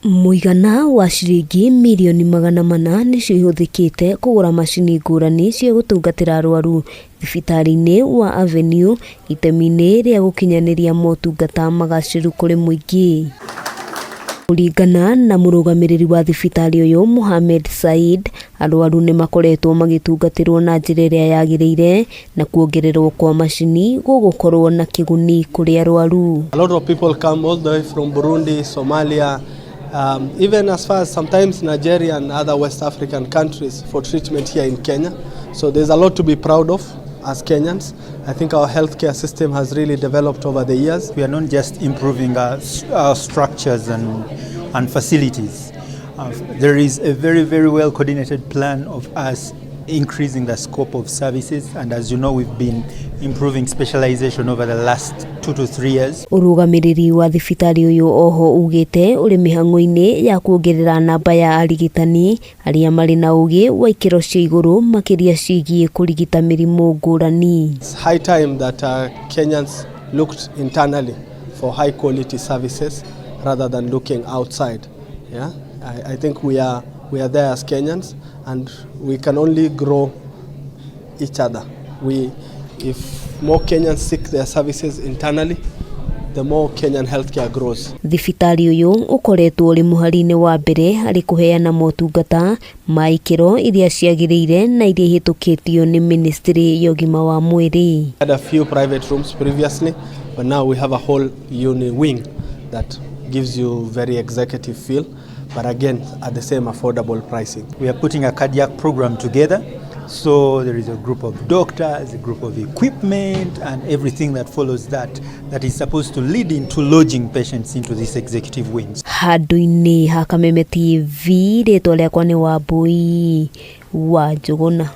Muigana wa ciringi milioni 400 nicio ihuthikite kugura macini ngurani cia gutungatira arwaru thibitari-ini wa Avenue itemi-ini ria gukinyaniria motungata magaciru kuri muingi. Kuringana na murugamiriri wa thibitari uyu MOHAMMED Said, arwaru ni makoretwo magitungatirwo na njira iria yagiriire na kuongererwo kwa macini gugukorwo na kiguni kuri arwaru. A lot of people come all the way from Burundi, Somalia, even as far as sometimes Nigeria and other West African countries for treatment here in Kenya. So there's a lot to be proud of as Kenyans. I think our healthcare system has really developed over the years. We are not just improving our structures and facilities. There is a very well coordinated plan of us increasing the scope of services, and as you know, we've been improving specialization over the last 2 to 3 years. Urugamiriri wa thibitari uyu oho ugite uri mihango-ini ya kuongerera namba ya arigitani aria mari na ugi wa ikiro cia iguru makiria cigie kurigita mirimu ngurani. It's high time that Kenyans looked internally for high quality services rather than looking outside. Yeah, I think we are there as Kenyans, and we can only grow each other. If more Kenyans seek their services internally, the more Kenyan healthcare grows. Thibitari uyu ukoretwo uri muhari-ini wa mbere ari kuheana motungata ma ikiro iria ciagiriire na iria hitukitio ni Ministry ya UGIMA wa MWIRI. We had a few private rooms previously, but now we have a whole uni wing that gives you very executive feel, but again at the same affordable pricing. We are putting a cardiac program together, so there is a group of doctors, a group of equipment and everything that follows that is supposed to lead into lodging patients into these executive wings. Handu-ini ha Kameme TV ritwa riakwa ni Wambui wa Njuguna.